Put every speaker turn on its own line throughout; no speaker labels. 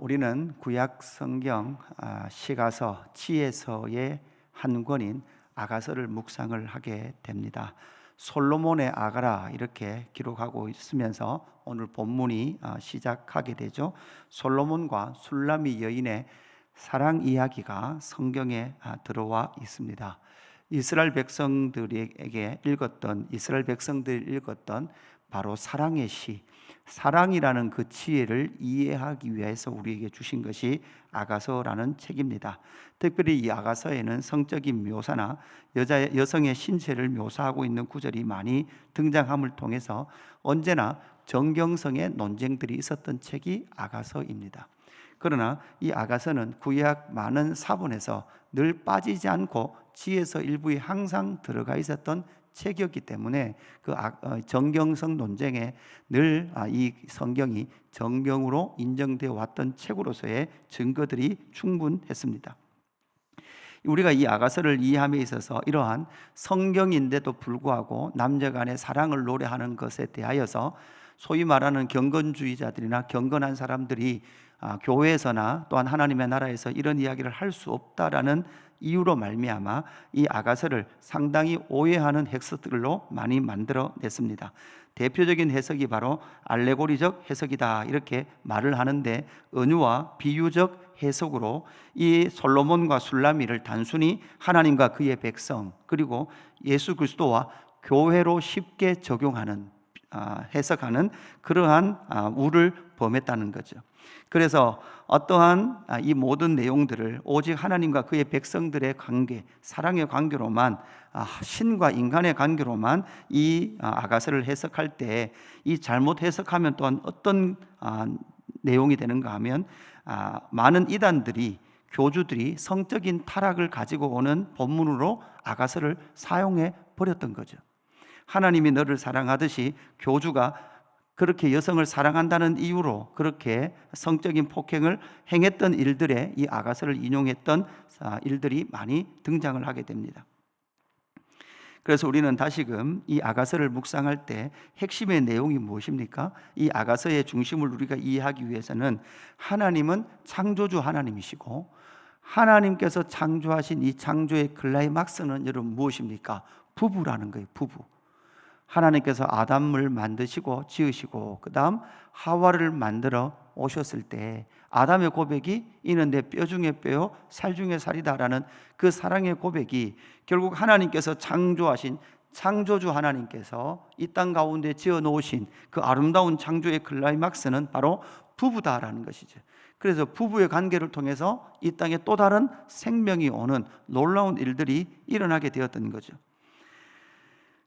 우리는 구약 성경 시가서 지혜서의 한 권인 아가서를 묵상을 하게 됩니다. 솔로몬의 아가라 이렇게 기록하고 있으면서 오늘 본문이 시작하게 되죠. 솔로몬과 술라미 여인의 사랑 이야기가 성경에 들어와 있습니다. 이스라엘 백성들이 읽었던 바로 사랑의 시, 사랑이라는 그 지혜를 이해하기 위해서 우리에게 주신 것이 아가서라는 책입니다. 특별히 이 아가서에는 성적인 묘사나 여성의 신체를 묘사하고 있는 구절이 많이 등장함을 통해서 언제나 정경성의 논쟁들이 있었던 책이 아가서입니다. 그러나 이 아가서는 구약 많은 사본에서 늘 빠지지 않고 지혜서 일부에 항상 들어가 있었던 책이었기 때문에 그 정경성 논쟁에 늘 이 성경이 정경으로 인정되어 왔던 책으로서의 증거들이 충분했습니다. 우리가 이 아가서를 이해함에 있어서 이러한 성경인데도 불구하고 남녀 간의 사랑을 노래하는 것에 대하여서 소위 말하는 경건주의자들이나 경건한 사람들이 교회에서나 또한 하나님의 나라에서 이런 이야기를 할 수 없다라는 이유로 말미암아 이 아가서를 상당히 오해하는 해석들로 많이 만들어냈습니다. 대표적인 해석이 바로 알레고리적 해석이다 이렇게 말을 하는데, 은유와 비유적 해석으로 이 솔로몬과 술라미를 단순히 하나님과 그의 백성 그리고 예수 그리스도와 교회로 쉽게 적용하는 해석하는 그러한 우를 범했다는 거죠. 그래서 어떠한 이 모든 내용들을 오직 하나님과 그의 백성들의 관계, 사랑의 관계로만, 신과 인간의 관계로만 이 아가서를 해석할 때 이 잘못 해석하면 또한 어떤 내용이 되는가 하면 많은 이단들이, 교주들이 성적인 타락을 가지고 오는 본문으로 아가서를 사용해 버렸던 거죠. 하나님이 너를 사랑하듯이 교주가 그렇게 여성을 사랑한다는 이유로 그렇게 성적인 폭행을 행했던 일들에 이 아가서를 인용했던 일들이 많이 등장을 하게 됩니다. 그래서 우리는 다시금 이 아가서를 묵상할 때 핵심의 내용이 무엇입니까? 이 아가서의 중심을 우리가 이해하기 위해서는 하나님은 창조주 하나님이시고, 하나님께서 창조하신 이 창조의 클라이막스는 여러분 무엇입니까? 부부라는 거예요. 부부. 하나님께서 아담을 만드시고 지으시고 그 다음 하와를 만들어 오셨을 때 아담의 고백이 이는 내 뼈 중에 뼈요 살 중에 살이다라는 그 사랑의 고백이 결국 하나님께서 창조하신 창조주 하나님께서 이 땅 가운데 지어 놓으신 그 아름다운 창조의 클라이막스는 바로 부부다라는 것이죠. 그래서 부부의 관계를 통해서 이 땅에 또 다른 생명이 오는 놀라운 일들이 일어나게 되었던 거죠.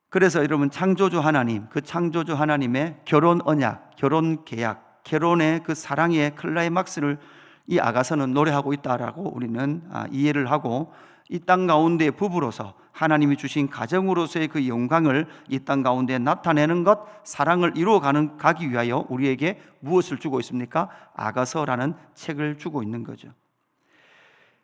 그래서 여러분, 창조주 하나님, 그 창조주 하나님의 결혼 언약, 결혼 계약, 결혼의 그 사랑의 클라이막스를 이 아가서는 노래하고 있다라고 우리는 이해를 하고, 이 땅 가운데 부부로서 하나님이 주신 가정으로서의 그 영광을 이 땅 가운데 나타내는 것, 사랑을 가기 위하여 우리에게 무엇을 주고 있습니까? 아가서라는 책을 주고 있는 거죠.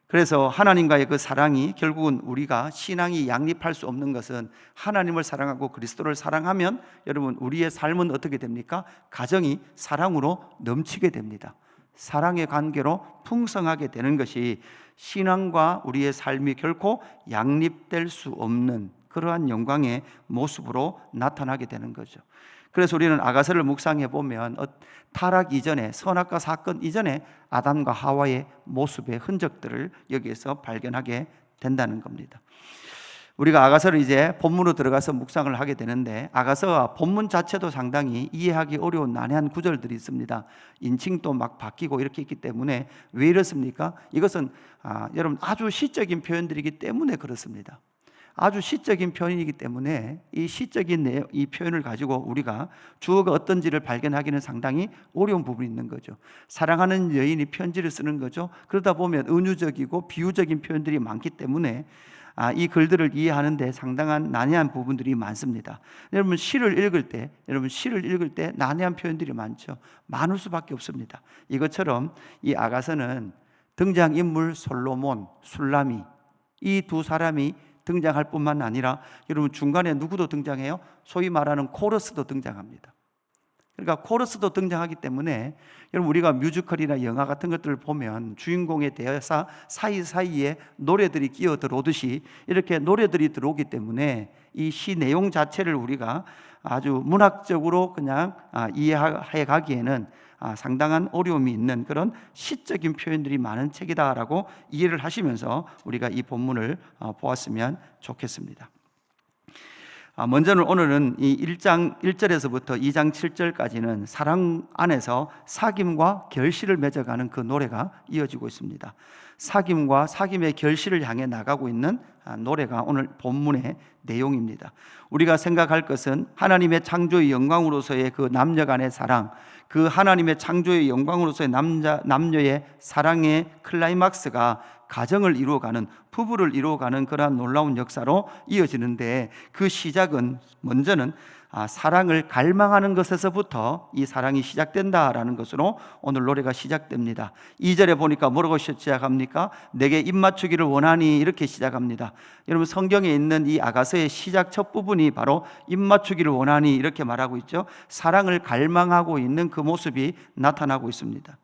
그래서 하나님과의 그 사랑이, 결국은 우리가 신앙이 양립할 수 없는 것은 하나님을 사랑하고 그리스도를 사랑하면 여러분 우리의 삶은 어떻게 됩니까? 가정이 사랑으로 넘치게 됩니다. 사랑의 관계로 풍성하게 되는 것이 신앙과 우리의 삶이 결코 양립될 수 없는 그러한 영광의 모습으로 나타나게 되는 거죠. 그래서 우리는 아가서를 묵상해 보면 타락 이전에, 선악과 사건 이전에 아담과 하와의 모습의 흔적들을 여기에서 발견하게 된다는 겁니다. 우리가 아가서를 이제 본문으로 들어가서 묵상을 하게 되는데, 아가서와 본문 자체도 상당히 이해하기 어려운 난해한 구절들이 있습니다. 인칭도 막 바뀌고 이렇게 있기 때문에 왜 이렇습니까? 이것은 여러분 아주 시적인 표현들이기 때문에 그렇습니다. 아주 시적인 표현이기 때문에 이 시적인 이 표현을 가지고 우리가 주어가 어떤지를 발견하기는 상당히 어려운 부분이 있는 거죠. 사랑하는 여인이 편지를 쓰는 거죠. 그러다 보면 은유적이고 비유적인 표현들이 많기 때문에 이 글들을 이해하는데 상당한 난해한 부분들이 많습니다. 여러분 시를 읽을 때 난해한 표현들이 많죠. 많을 수밖에 없습니다. 이것처럼 이 아가서는 등장인물 솔로몬, 술라미, 이 두 사람이 등장할 뿐만 아니라 여러분 중간에 누구도 등장해요? 소위 말하는 코러스도 등장합니다. 그러니까 코러스도 등장하기 때문에 여러분 우리가 뮤지컬이나 영화 같은 것들을 보면 주인공의 대사 사이사이에 노래들이 끼어 들어오듯이 이렇게 노래들이 들어오기 때문에 이 시 내용 자체를 우리가 아주 문학적으로 그냥 이해해 가기에는 상당한 어려움이 있는 그런 시적인 표현들이 많은 책이다라고 이해를 하시면서 우리가 이 본문을 보았으면 좋겠습니다. 먼저는 오늘은 이 1장 1절에서부터 2장 7절까지는 사랑 안에서 사귐과 결실을 맺어가는 그 노래가 이어지고 있습니다. 사귐과 사귐의 결실을 향해 나가고 있는 노래가 오늘 본문의 내용입니다. 우리가 생각할 것은 하나님의 창조의 영광으로서의 그 남녀 간의 사랑, 그 하나님의 창조의 영광으로서의 남녀의 사랑의 클라이막스가 가정을 이루어가는, 부부를 이루어가는 그러한 놀라운 역사로 이어지는데, 그 시작은 먼저는 사랑을 갈망하는 것에서부터 이 사랑이 시작된다라는 것으로 오늘 노래가 시작됩니다. 2절에 보니까 뭐라고 시작합니까? 내게 입맞추기를 원하니, 이렇게 시작합니다. 여러분 성경에 있는 이 아가서의 시작 첫 부분이 바로 입맞추기를 원하니 이렇게 말하고 있죠. 사랑을 갈망하고 있는 그 모습이 나타나고 있습니다.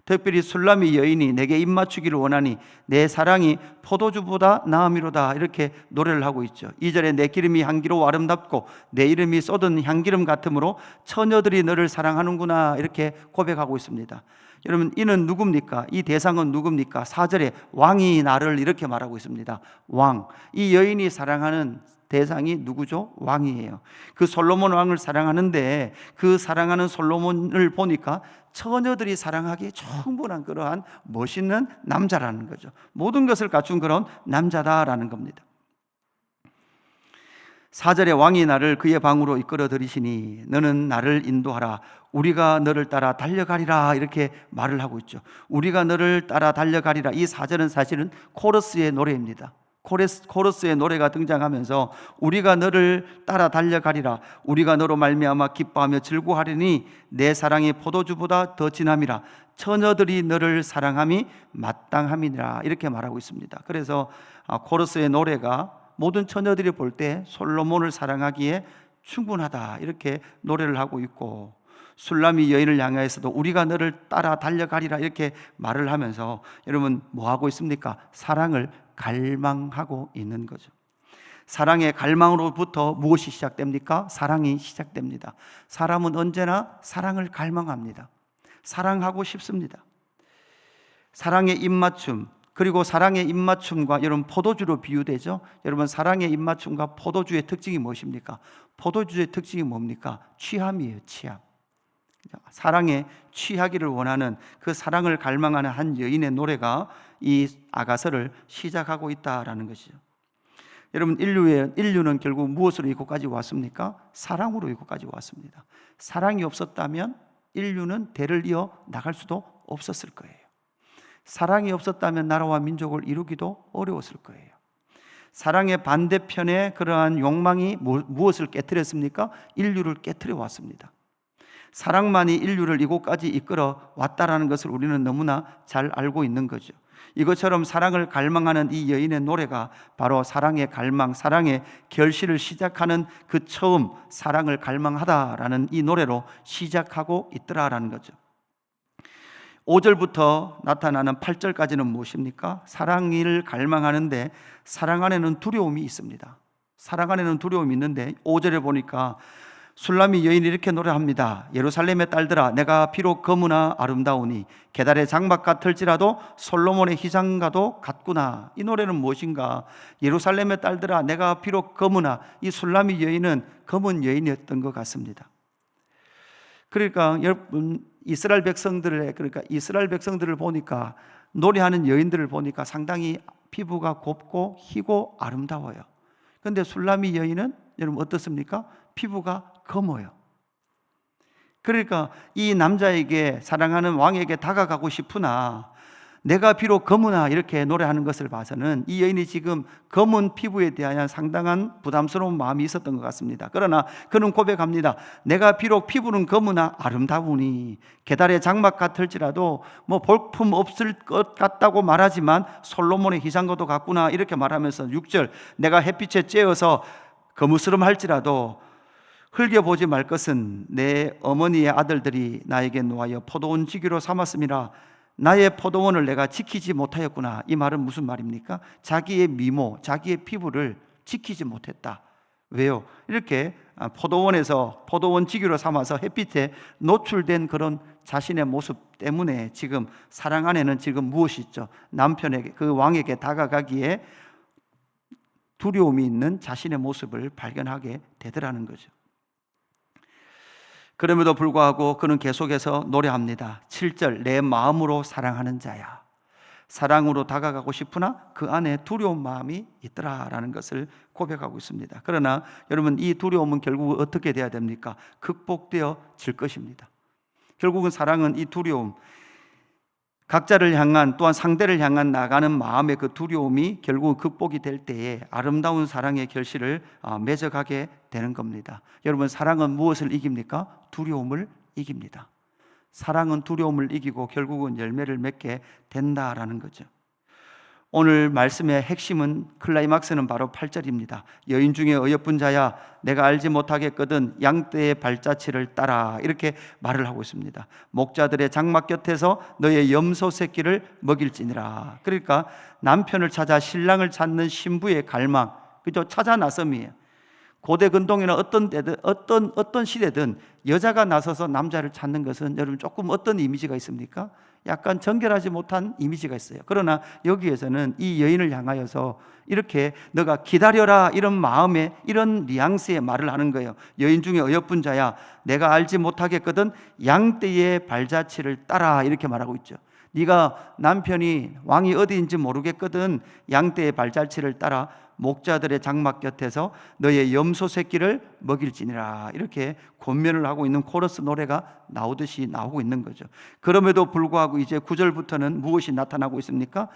특별히 술람이 여인이 내게 입맞추기를 원하니 내 사랑이 포도주보다 나음이로다, 이렇게 노래를 하고 있죠. 2절에 내 기름이 향기로워 아름답고 내 이름이 쏟은 향기름 같으므로 처녀들이 너를 사랑하는구나, 이렇게 고백하고 있습니다. 여러분 이는 누굽니까? 이 대상은 누굽니까? 4절에 왕이 나를, 이렇게 말하고 있습니다. 왕, 이 여인이 사랑하는 대상이 누구죠? 왕이에요. 그 솔로몬 왕을 사랑하는데 그 사랑하는 솔로몬을 보니까 처녀들이 사랑하기에 충분한 그러한 멋있는 남자라는 거죠. 모든 것을 갖춘 그런 남자다라는 겁니다. 4절에 왕이 나를 그의 방으로 이끌어 들이시니 너는 나를 인도하라, 우리가 너를 따라 달려가리라, 이렇게 말을 하고 있죠. 우리가 너를 따라 달려가리라. 이 4절은 사실은 코러스의 노래입니다. 코러스의 노래가 등장하면서 우리가 너를 따라 달려가리라, 우리가 너로 말미암아 기뻐하며 즐거워하리니 내 사랑이 포도주보다 더 진함이라, 처녀들이 너를 사랑함이 마땅함이니라, 이렇게 말하고 있습니다. 그래서 코러스의 노래가 모든 처녀들이 볼 때 솔로몬을 사랑하기에 충분하다, 이렇게 노래를 하고 있고, 술람이 여인을 향하여서도 우리가 너를 따라 달려가리라, 이렇게 말을 하면서 여러분 뭐 하고 있습니까? 사랑을 갈망하고 있는 거죠. 사랑의 갈망으로부터 무엇이 시작됩니까? 사랑이 시작됩니다. 사람은 언제나 사랑을 갈망합니다. 사랑하고 싶습니다. 사랑의 입맞춤, 그리고 사랑의 입맞춤과 여러분 포도주로 비유되죠. 여러분 사랑의 입맞춤과 포도주의 특징이 무엇입니까? 포도주의 특징이 뭡니까? 취함이에요. 취함. 사랑에 취하기를 원하는, 그 사랑을 갈망하는 한 여인의 노래가 이 아가서를 시작하고 있다라는 것이죠. 여러분 인류는 결국 무엇으로 이곳까지 왔습니까? 사랑으로 이곳까지 왔습니다. 사랑이 없었다면 인류는 대를 이어 나갈 수도 없었을 거예요. 사랑이 없었다면 나라와 민족을 이루기도 어려웠을 거예요. 사랑의 반대편에 그러한 욕망이 무엇을 깨트렸습니까? 인류를 깨트려 왔습니다. 사랑만이 인류를 이곳까지 이끌어 왔다라는 것을 우리는 너무나 잘 알고 있는 거죠. 이것처럼 사랑을 갈망하는 이 여인의 노래가 바로 사랑의 갈망, 사랑의 결실을 시작하는 그 처음, 사랑을 갈망하다라는 이 노래로 시작하고 있더라라는 거죠. 5절부터 나타나는 8절까지는 무엇입니까? 사랑을 갈망하는데 사랑 안에는 두려움이 있습니다. 사랑 안에는 두려움이 있는데 5절에 보니까 술람이 여인이 이렇게 노래합니다. 예루살렘의 딸들아, 내가 비록 거무나 아름다우니 게달의 장막 같을지라도 솔로몬의 희장과도 같구나. 이 노래는 무엇인가? 예루살렘의 딸들아, 내가 비록 거무나, 이 술람이 여인은 검은 여인이었던 것 같습니다. 그러니까 여러분 이스라엘 백성들을 보니까, 노래하는 여인들을 보니까 상당히 피부가 곱고 희고 아름다워요. 그런데 술람이 여인은 여러분 어떻습니까? 피부가 검어요. 그러니까 이 남자에게, 사랑하는 왕에게 다가가고 싶으나 내가 비록 검으나, 이렇게 노래하는 것을 봐서는 이 여인이 지금 검은 피부에 대한 상당한 부담스러운 마음이 있었던 것 같습니다. 그러나 그는 고백합니다. 내가 비록 피부는 검으나 아름다우니 게달의 장막 같을지라도 뭐 볼품 없을 것 같다고 말하지만 솔로몬의 희장과도 같구나, 이렇게 말하면서 6절 내가 햇빛에 쬐어서 거무스름할지라도 흘겨보지 말 것은 내 어머니의 아들들이 나에게 놓아여 포도원 지기로 삼았음이라. 나의 포도원을 내가 지키지 못하였구나. 이 말은 무슨 말입니까? 자기의 미모, 자기의 피부를 지키지 못했다. 왜요? 이렇게 포도원에서 포도원 지기로 삼아서 햇빛에 노출된 그런 자신의 모습 때문에 지금 사랑 안에는 지금 무엇이 있죠? 남편에게, 그 왕에게 다가가기에 두려움이 있는 자신의 모습을 발견하게 되더라는 거죠. 그럼에도 불구하고 그는 계속해서 노래합니다. 7절, 내 마음으로 사랑하는 자야. 사랑으로 다가가고 싶으나 그 안에 두려운 마음이 있더라라는 것을 고백하고 있습니다. 그러나 여러분, 이 두려움은 결국 어떻게 돼야 됩니까? 극복되어질 것입니다. 결국은 사랑은 이 두려움, 각자를 향한, 또한 상대를 향한 나가는 마음의 그 두려움이 결국 극복이 될 때에 아름다운 사랑의 결실을 맺어가게 되는 겁니다. 여러분, 사랑은 무엇을 이깁니까? 두려움을 이깁니다. 사랑은 두려움을 이기고 결국은 열매를 맺게 된다라는 거죠. 오늘 말씀의 핵심은, 클라이막스는 바로 8절입니다. 여인 중에 어여쁜 자야, 내가 알지 못하겠거든 양떼의 발자취를 따라, 이렇게 말을 하고 있습니다. 목자들의 장막 곁에서 너의 염소 새끼를 먹일지니라. 그러니까 남편을 찾아 신랑을 찾는 신부의 갈망, 그죠? 찾아 나섬이에요. 고대 근동이나 어떤 때든, 어떤 시대든 여자가 나서서 남자를 찾는 것은 여러분 조금 어떤 이미지가 있습니까? 약간 정결하지 못한 이미지가 있어요. 그러나 여기에서는 이 여인을 향하여서 이렇게 너가 기다려라, 이런 마음의, 이런 뉘앙스의 말을 하는 거예요. 여인 중에 어여쁜 자야, 내가 알지 못하겠거든 양떼의 발자취를 따라, 이렇게 말하고 있죠. 네가 남편이 왕이 어디인지 모르겠거든 양떼의 발자취를 따라 목자들의 장막 곁에서 너의 염소 새끼를 먹일지니라, 이렇게 권면을 하고 있는 코러스 노래가 나오듯이 나오고 있는 거죠. 그럼에도 불구하고 이제 9절부터는 무엇이 나타나고 있습니까?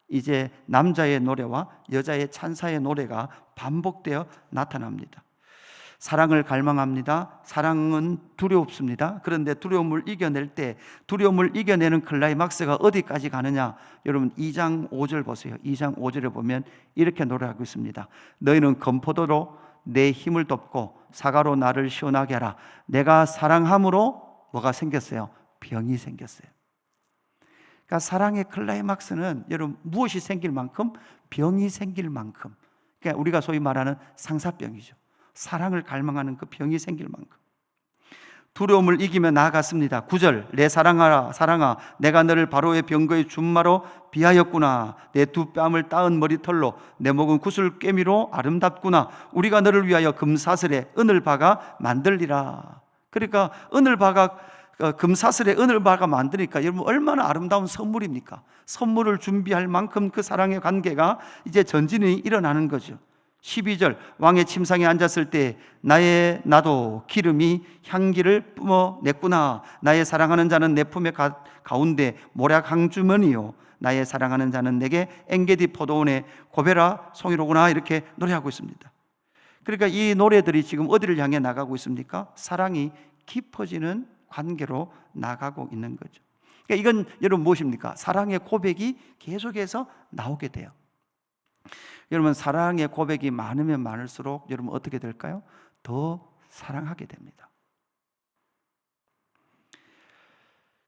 이제 남자의 노래와 여자의 찬사의 노래가 반복되어 나타납니다. 사랑을 갈망합니다. 사랑은 두렵습니다. 그런데 두려움을 이겨낼 때, 두려움을 이겨내는 클라이막스가 어디까지 가느냐? 여러분 2장 5절 보세요. 2장 5절에 보면 이렇게 노래하고 있습니다. 너희는 건포도로 내 힘을 덮고 사과로 나를 시원하게 하라. 내가 사랑함으로 뭐가 생겼어요? 병이 생겼어요. 그러니까 사랑의 클라이막스는 여러분 무엇이 생길 만큼? 병이 생길 만큼. 그러니까 우리가 소위 말하는 상사병이죠. 사랑을 갈망하는 그 병이 생길 만큼 두려움을 이기며 나아갔습니다. 9절, 내 사랑아 사랑아, 내가 너를 바로의 병거의 준마로 비하였구나. 내 두 뺨을 따은 머리털로 내 목은 구슬깨미로 아름답구나. 우리가 너를 위하여 금사슬에 은을바가 만들리라. 그러니까 은을바가, 금사슬에 은을바가 만드니까 여러분 얼마나 아름다운 선물입니까? 선물을 준비할 만큼 그 사랑의 관계가 이제 전진이 일어나는 거죠. 12절, 왕의 침상에 앉았을 때 나도 기름이 향기를 뿜어냈구나. 나의 사랑하는 자는 내 품의 가운데 모략 항주머니요, 나의 사랑하는 자는 내게 엔게디 포도원의 고베라 송이로구나. 이렇게 노래하고 있습니다. 그러니까 이 노래들이 지금 어디를 향해 나가고 있습니까? 사랑이 깊어지는 관계로 나가고 있는 거죠. 그러니까 이건 여러분 무엇입니까? 사랑의 고백이 계속해서 나오게 돼요. 여러분, 사랑의 고백이 많으면 많을수록 여러분 어떻게 될까요? 더 사랑하게 됩니다.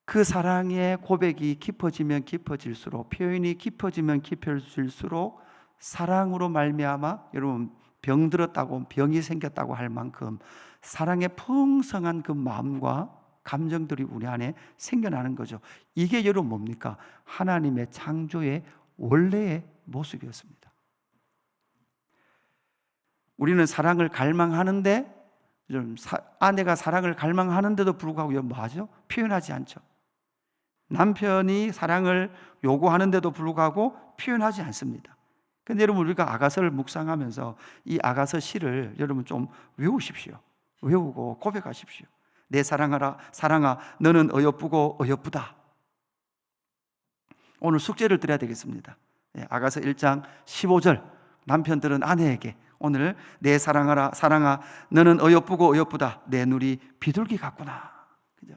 그 사랑의 고백이 깊어지면 깊어질수록, 표현이 깊어지면 깊어질수록 사랑으로 말미암아 여러분 병들었다고, 병이 생겼다고 할 만큼 사랑의 풍성한 그 마음과 감정들이 우리 안에 생겨나는 거죠. 이게 여러분 뭡니까? 하나님의 창조의 원래의 모습이었습니다. 우리는 사랑을 갈망하는데, 아내가 사랑을 갈망하는데도 불구하고 뭐 하죠? 표현하지 않죠. 남편이 사랑을 요구하는데도 불구하고 표현하지 않습니다. 근데 여러분, 우리가 아가서를 묵상하면서 이 아가서 시를 여러분 좀 외우십시오. 외우고 고백하십시오. 내 사랑아 너는 어여쁘고 어여쁘다. 오늘 숙제를 드려야 되겠습니다. 아가서 1장 15절, 남편들은 아내에게 오늘 내 사랑아 너는 어여쁘고 어여쁘다. 내 눈이 비둘기 같구나. 그죠?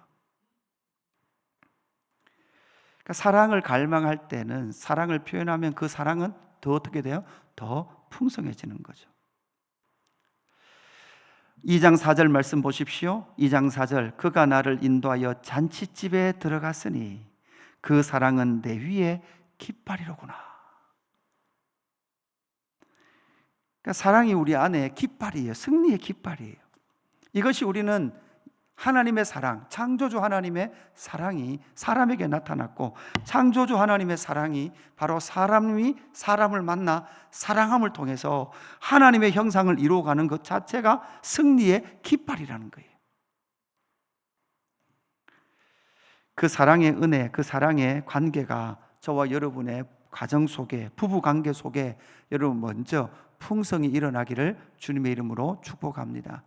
그러니까 사랑을 갈망할 때는, 사랑을 표현하면 그 사랑은 더 어떻게 돼요? 더 풍성해지는 거죠. 2장 4절 말씀 보십시오. 2장 4절 그가 나를 인도하여 잔치집에 들어갔으니 그 사랑은 내 위에 깃발이로구나. 그러니까 사랑이 우리 안에 깃발이에요. 승리의 깃발이에요. 이것이 우리는 하나님의 사랑, 창조주 하나님의 사랑이 사람에게 나타났고, 창조주 하나님의 사랑이 바로 사람이 사람을 만나 사랑함을 통해서 하나님의 형상을 이루어가는 것 자체가 승리의 깃발이라는 거예요. 그 사랑의 은혜, 그 사랑의 관계가 저와 여러분의 가정 속에, 부부 관계 속에 여러분 먼저 풍성히 일어나기를 주님의 이름으로 축복합니다.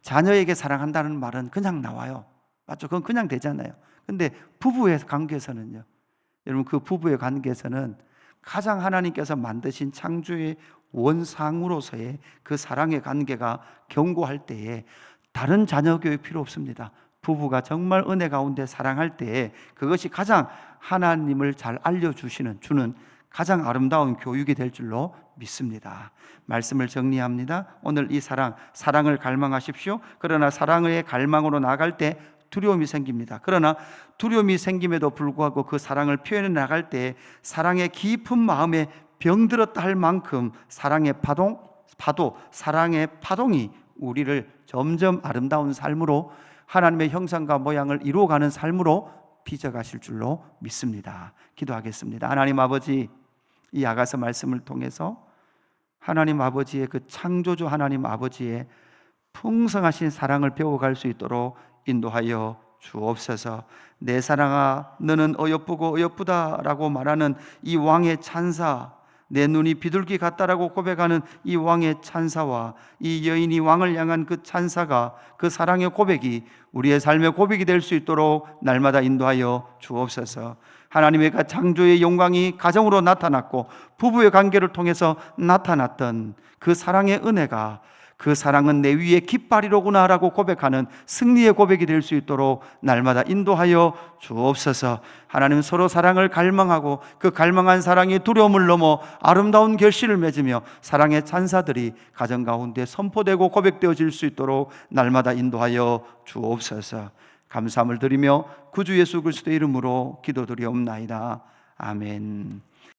자녀에게 사랑한다는 말은 그냥 나와요. 맞죠? 그건 그냥 되잖아요. 근데 부부의 관계에서는요, 여러분 그 부부의 관계에서는 가장 하나님께서 만드신 창조의 원상으로서의 그 사랑의 관계가 견고할 때에 다른 자녀 교육 필요 없습니다. 부부가 정말 은혜 가운데 사랑할 때에 그것이 가장 하나님을 잘 알려주는 가장 아름다운 교육이 될 줄로 믿습니다. 말씀을 정리합니다. 오늘 이 사랑을 갈망하십시오. 그러나 사랑의 갈망으로 나갈 때 두려움이 생깁니다. 그러나 두려움이 생김에도 불구하고 그 사랑을 표현해 나갈 때 사랑의 깊은 마음에 병들었다 할 만큼 사랑의 사랑의 파동이 우리를 점점 아름다운 삶으로, 하나님의 형상과 모양을 이루어가는 삶으로 빚어가실 줄로 믿습니다. 기도하겠습니다. 하나님 아버지, 이 아가서 말씀을 통해서 하나님 아버지의 그 창조주 하나님 아버지의 풍성하신 사랑을 배워갈 수 있도록 인도하여 주옵소서. 내 사랑아 너는 어여쁘고 어여쁘다라고 말하는 이 왕의 찬사, 내 눈이 비둘기 같다라고 고백하는 이 왕의 찬사와 이 여인이 왕을 향한 그 찬사가, 그 사랑의 고백이 우리의 삶의 고백이 될 수 있도록 날마다 인도하여 주옵소서. 하나님의 그 창조의 영광이 가정으로 나타났고 부부의 관계를 통해서 나타났던 그 사랑의 은혜가, 그 사랑은 내 위에 깃발이로구나 라고 고백하는 승리의 고백이 될 수 있도록 날마다 인도하여 주옵소서. 하나님, 서로 사랑을 갈망하고 그 갈망한 사랑이 두려움을 넘어 아름다운 결실을 맺으며 사랑의 찬사들이 가정 가운데 선포되고 고백되어질 수 있도록 날마다 인도하여 주옵소서. 감사함을 드리며 구주 예수 그리스도의 이름으로 기도드리옵나이다. 아멘.